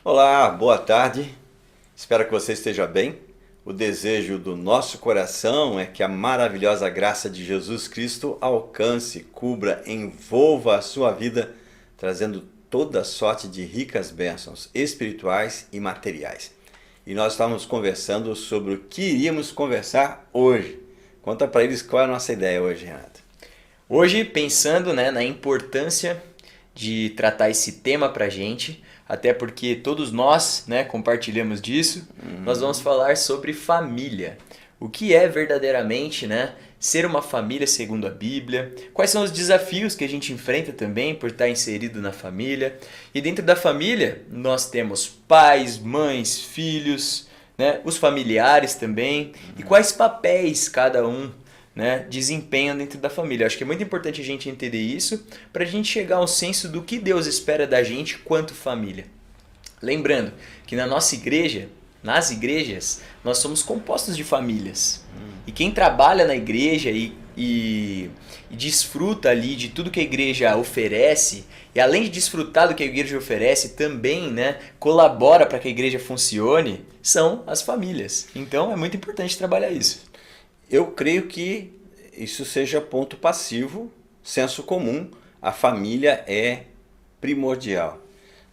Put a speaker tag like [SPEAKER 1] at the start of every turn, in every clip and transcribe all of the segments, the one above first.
[SPEAKER 1] Olá, boa tarde. Espero que você esteja bem. O desejo do nosso coração é que a maravilhosa graça de Jesus Cristo alcance, cubra, envolva a sua vida, trazendo toda sorte de ricas bênçãos espirituais e materiais. E nós estávamos conversando sobre o que iríamos conversar hoje. Conta para eles qual é a nossa ideia hoje, Renato.
[SPEAKER 2] Hoje, pensando, na importância de tratar esse tema pra gente, até porque todos nós, compartilhamos disso, nós vamos falar sobre família. O que é verdadeiramente, ser uma família segundo a Bíblia? Quais são os desafios que a gente enfrenta também por estar inserido na família? E dentro da família, nós temos pais, mães, filhos, os familiares também. E quais papéis cada um desempenham dentro da família. Acho que é muito importante a gente entender isso para a gente chegar ao senso do que Deus espera da gente quanto família. Lembrando que na nossa igreja, nas igrejas, nós somos compostos de famílias. E quem trabalha na igreja e desfruta ali de tudo que a igreja oferece, e além de desfrutar do que a igreja oferece, também colabora para que a igreja funcione, são as famílias. Então é muito importante trabalhar isso.
[SPEAKER 1] Eu creio que isso seja ponto passivo, senso comum. A família é primordial.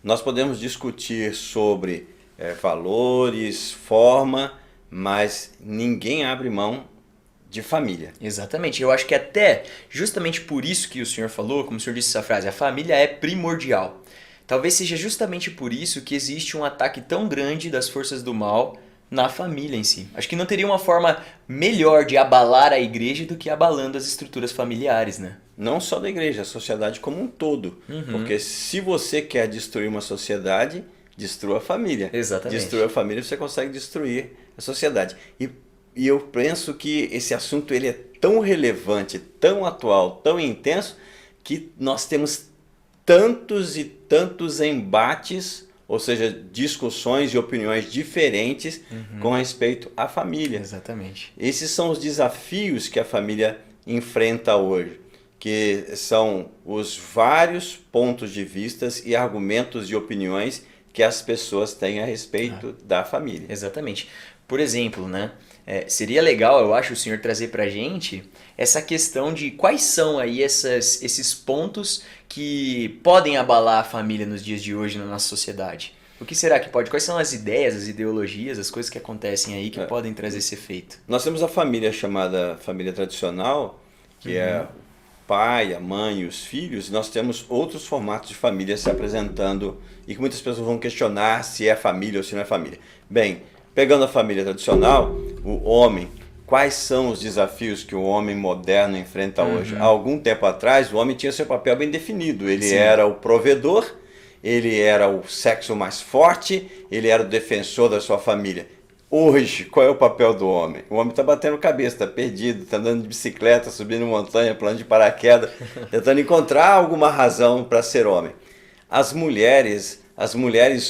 [SPEAKER 1] Nós podemos discutir sobre valores, forma, mas ninguém abre mão de família.
[SPEAKER 2] Exatamente. Eu acho que até justamente por isso que o senhor falou, como o senhor disse essa frase, a família é primordial. Talvez seja justamente por isso que existe um ataque tão grande das forças do mal na família em si. Acho que não teria uma forma melhor de abalar a igreja do que abalando as estruturas familiares, né?
[SPEAKER 1] Não só da igreja, a sociedade como um todo. Porque se você quer destruir uma sociedade, destrua a família.
[SPEAKER 2] Exatamente.
[SPEAKER 1] Destrua a família, você consegue destruir a sociedade. E eu penso que esse assunto ele é tão relevante, tão atual, tão intenso, que nós temos tantos e tantos embates, ou seja, discussões e opiniões diferentes com respeito à família.
[SPEAKER 2] Exatamente.
[SPEAKER 1] Esses são os desafios que a família enfrenta hoje, que são os vários pontos de vista e argumentos e opiniões que as pessoas têm a respeito da família.
[SPEAKER 2] Exatamente. Por exemplo, seria legal, eu acho, o senhor trazer pra gente essa questão de quais são aí esses pontos que podem abalar a família nos dias de hoje na nossa sociedade. O que será que pode? Quais são as ideias, as ideologias, as coisas que acontecem aí que podem trazer esse efeito?
[SPEAKER 1] Nós temos a família chamada família tradicional, que é o pai, a mãe e os filhos. Nós temos outros formatos de família se apresentando e que muitas pessoas vão questionar se é família ou se não é família. Bem, pegando a família tradicional, o homem, quais são os desafios que o homem moderno enfrenta hoje? Há algum tempo atrás, o homem tinha seu papel bem definido. Ele era o provedor, ele era o sexo mais forte, ele era o defensor da sua família. Hoje, qual é o papel do homem? O homem está batendo cabeça, está perdido, está andando de bicicleta, subindo montanha, pulando de paraquedas, tentando encontrar alguma razão para ser homem. As mulheres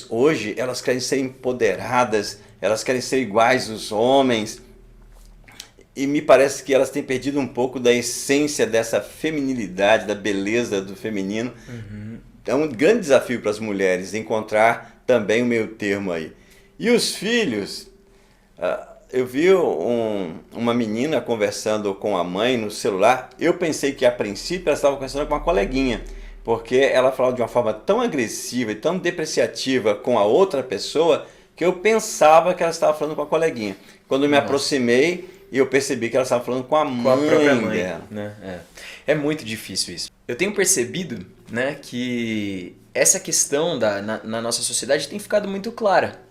[SPEAKER 1] hoje, elas querem ser empoderadas, elas querem ser iguais aos homens. E me parece que elas têm perdido um pouco da essência dessa feminilidade, da beleza do feminino. É um grande desafio para as mulheres encontrar também o meio termo aí. E os filhos, eu vi uma menina conversando com a mãe no celular. Eu pensei que a princípio ela estava conversando com uma coleguinha, porque ela falava de uma forma tão agressiva e tão depreciativa com a outra pessoa que eu pensava que ela estava falando com a coleguinha. Quando eu me aproximei, eu percebi que ela estava falando com a
[SPEAKER 2] própria mãe
[SPEAKER 1] dela.
[SPEAKER 2] É muito difícil isso. Eu tenho percebido que essa questão na nossa sociedade tem ficado muito clara.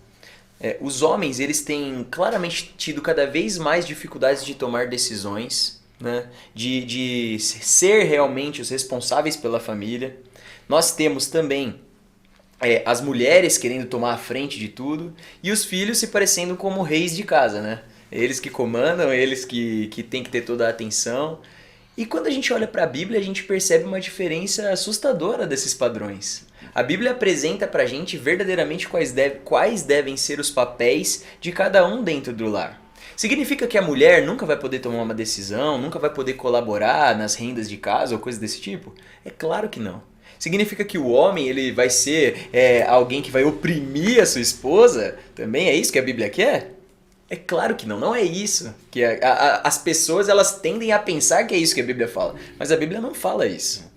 [SPEAKER 2] Os homens eles têm claramente tido cada vez mais dificuldades de tomar decisões, de ser realmente os responsáveis pela família. Nós temos também as mulheres querendo tomar a frente de tudo e os filhos se parecendo como reis de casa, Eles que comandam, eles que têm que ter toda a atenção. E quando a gente olha para a Bíblia, a gente percebe uma diferença assustadora desses padrões. A Bíblia apresenta para a gente verdadeiramente quais devem ser os papéis de cada um dentro do lar. Significa que a mulher nunca vai poder tomar uma decisão, nunca vai poder colaborar nas rendas de casa ou coisa desse tipo? É claro que não. Significa que o homem ele vai ser alguém que vai oprimir a sua esposa? Também é isso que a Bíblia quer? É claro que não é isso. Que as pessoas elas tendem a pensar que é isso que a Bíblia fala, mas a Bíblia não fala isso.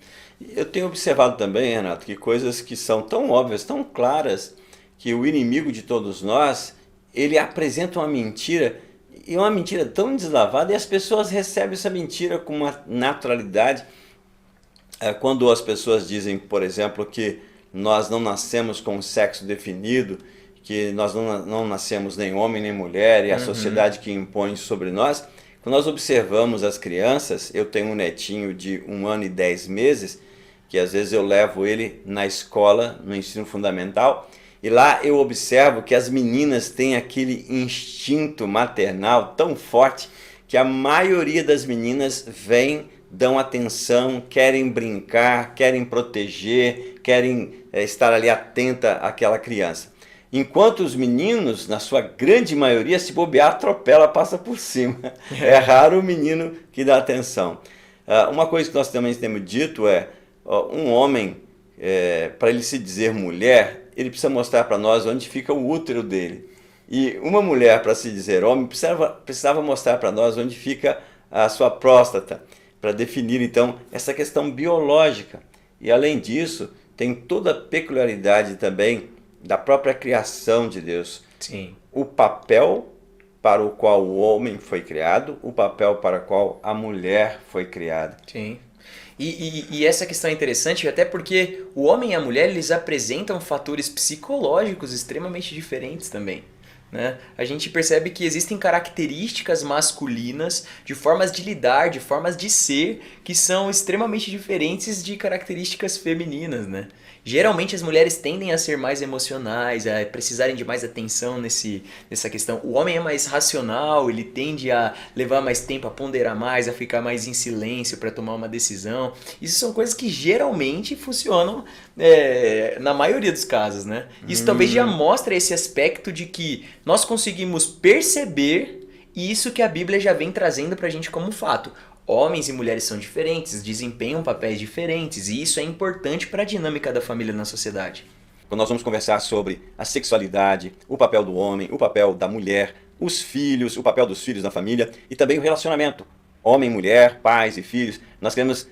[SPEAKER 1] Eu tenho observado também, Renato, que coisas que são tão óbvias, tão claras, que o inimigo de todos nós, ele apresenta uma mentira, e uma mentira tão deslavada, e as pessoas recebem essa mentira com uma naturalidade. Quando as pessoas dizem, por exemplo, que nós não nascemos com um sexo definido, que nós não nascemos nem homem nem mulher, e a sociedade que impõe sobre nós, quando nós observamos as crianças, eu tenho um netinho de 1 ano e 10 meses, que às vezes eu levo ele na escola, no ensino fundamental, e lá eu observo que as meninas têm aquele instinto maternal tão forte que a maioria das meninas vem, dão atenção, querem brincar, querem proteger, querem estar ali atenta àquela criança. Enquanto os meninos, na sua grande maioria, se bobear, atropela, passa por cima. É raro o menino que dá atenção. Uma coisa que nós também temos dito um homem, para ele se dizer mulher, ele precisa mostrar para nós onde fica o útero dele. E uma mulher, para se dizer homem, precisava mostrar para nós onde fica a sua próstata, para definir então essa questão biológica. E além disso, tem toda a peculiaridade também da própria criação de Deus.
[SPEAKER 2] Sim.
[SPEAKER 1] O papel para o qual o homem foi criado, o papel para o qual a mulher foi criada.
[SPEAKER 2] Sim. E essa questão é interessante até porque o homem e a mulher eles apresentam fatores psicológicos extremamente diferentes também. Né? A gente percebe que existem características masculinas de formas de lidar, de formas de ser, que são extremamente diferentes de características femininas, né? Geralmente as mulheres tendem a ser mais emocionais, a precisarem de mais atenção nessa questão. O homem é mais racional, ele tende a levar mais tempo, a ponderar mais, a ficar mais em silêncio para tomar uma decisão. Isso são coisas que geralmente funcionam na maioria dos casos, né? Isso talvez já mostra esse aspecto de que nós conseguimos perceber isso que a Bíblia já vem trazendo para a gente como um fato. Homens e mulheres são diferentes, desempenham papéis diferentes e isso é importante para a dinâmica da família na sociedade.
[SPEAKER 1] Quando nós vamos conversar sobre a sexualidade, o papel do homem, o papel da mulher, os filhos, o papel dos filhos na família e também o relacionamento homem, mulher, pais e filhos, nós queremos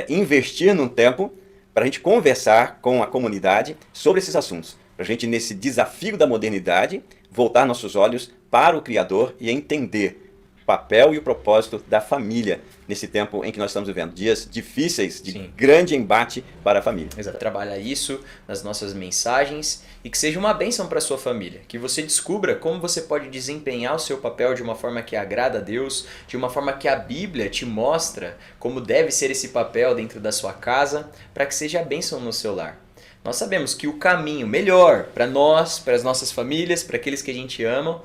[SPEAKER 1] investir num tempo para a gente conversar com a comunidade sobre esses assuntos. Para a gente, nesse desafio da modernidade, voltar nossos olhos para o Criador e entender o papel e o propósito da família nesse tempo em que nós estamos vivendo. Dias difíceis, de grande embate para a família.
[SPEAKER 2] Exato. Trabalha isso nas nossas mensagens e que seja uma bênção para a sua família. Que você descubra como você pode desempenhar o seu papel de uma forma que agrada a Deus, de uma forma que a Bíblia te mostra como deve ser esse papel dentro da sua casa, para que seja a bênção no seu lar. Nós sabemos que o caminho melhor para nós, para as nossas famílias, para aqueles que a gente ama,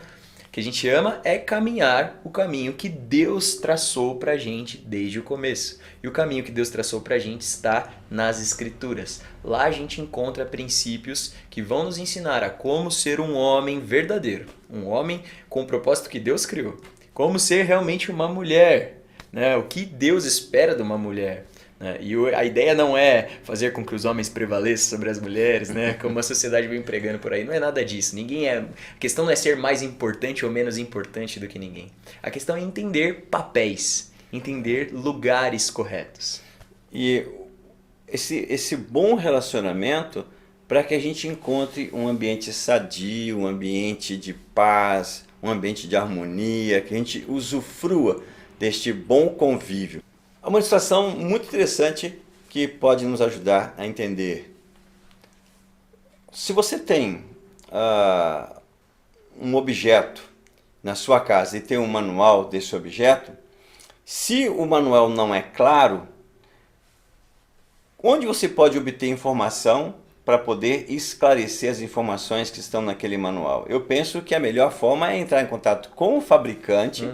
[SPEAKER 2] é caminhar o caminho que Deus traçou para a gente desde o começo. E o caminho que Deus traçou para a gente está nas Escrituras. Lá a gente encontra princípios que vão nos ensinar a como ser um homem verdadeiro. Um homem com o propósito que Deus criou. Como ser realmente uma mulher. Né? O que Deus espera de uma mulher. E a ideia não é fazer com que os homens prevaleçam sobre as mulheres, né? Como a sociedade vem pregando por aí. Não é nada disso. A questão não é ser mais importante ou menos importante do que ninguém. A questão é entender papéis, entender lugares corretos.
[SPEAKER 1] E esse bom relacionamento para que a gente encontre um ambiente sadio, um ambiente de paz, um ambiente de harmonia, que a gente usufrua deste bom convívio. É uma situação muito interessante que pode nos ajudar a entender. Se você tem um objeto na sua casa e tem um manual desse objeto, se o manual não é claro, onde você pode obter informação para poder esclarecer as informações que estão naquele manual? Eu penso que a melhor forma é entrar em contato com o fabricante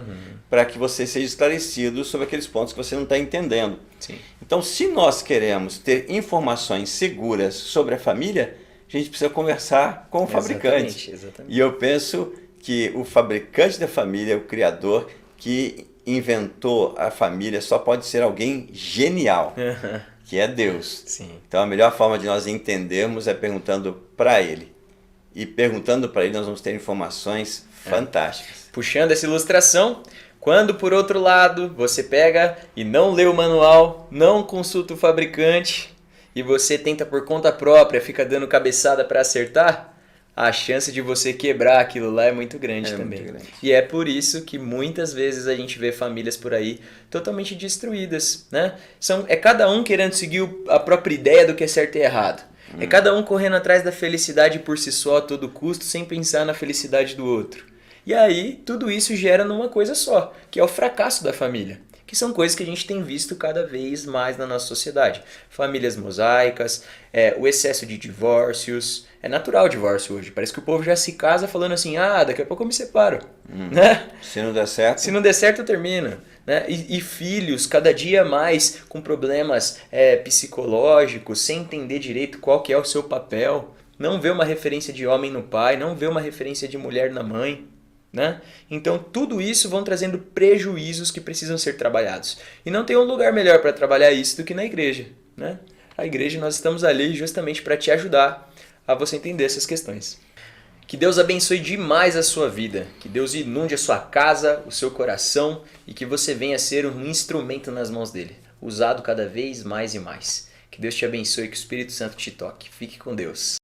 [SPEAKER 1] para que você seja esclarecido sobre aqueles pontos que você não está entendendo.
[SPEAKER 2] Sim.
[SPEAKER 1] Então, se nós queremos ter informações seguras sobre a família, a gente precisa conversar com o fabricante.
[SPEAKER 2] Exatamente.
[SPEAKER 1] E eu penso que o fabricante da família, o criador que inventou a família, só pode ser alguém genial. que é Deus.
[SPEAKER 2] Sim.
[SPEAKER 1] Então a melhor forma de nós entendermos é perguntando para Ele. E perguntando para Ele nós vamos ter informações fantásticas.
[SPEAKER 2] Puxando essa ilustração, quando por outro lado você pega e não lê o manual, não consulta o fabricante e você tenta por conta própria, fica dando cabeçada para acertar, a chance de você quebrar aquilo lá é muito grande também.
[SPEAKER 1] Muito grande.
[SPEAKER 2] E é por isso que muitas vezes a gente vê famílias por aí totalmente destruídas, né? É cada um querendo seguir a própria ideia do que é certo e errado. É cada um correndo atrás da felicidade por si só a todo custo, sem pensar na felicidade do outro. E aí, tudo isso gera numa coisa só, que é o fracasso da família. Que são coisas que a gente tem visto cada vez mais na nossa sociedade. Famílias mosaicas, o excesso de divórcios. É natural o divórcio hoje. Parece que o povo já se casa falando assim, daqui a pouco eu me separo. Né?
[SPEAKER 1] Se não der certo...
[SPEAKER 2] Se não der certo, eu termino. Né? E filhos, cada dia mais com problemas psicológicos, sem entender direito qual que é o seu papel. Não vê uma referência de homem no pai, não vê uma referência de mulher na mãe. Né? Então tudo isso vão trazendo prejuízos que precisam ser trabalhados. E não tem um lugar melhor para trabalhar isso do que na igreja. Né? A igreja, nós estamos ali justamente para te ajudar a você entender essas questões. Que Deus abençoe demais a sua vida, que Deus inunde a sua casa, o seu coração e que você venha ser um instrumento nas mãos dele, usado cada vez mais e mais. Que Deus te abençoe e que o Espírito Santo te toque. Fique com Deus.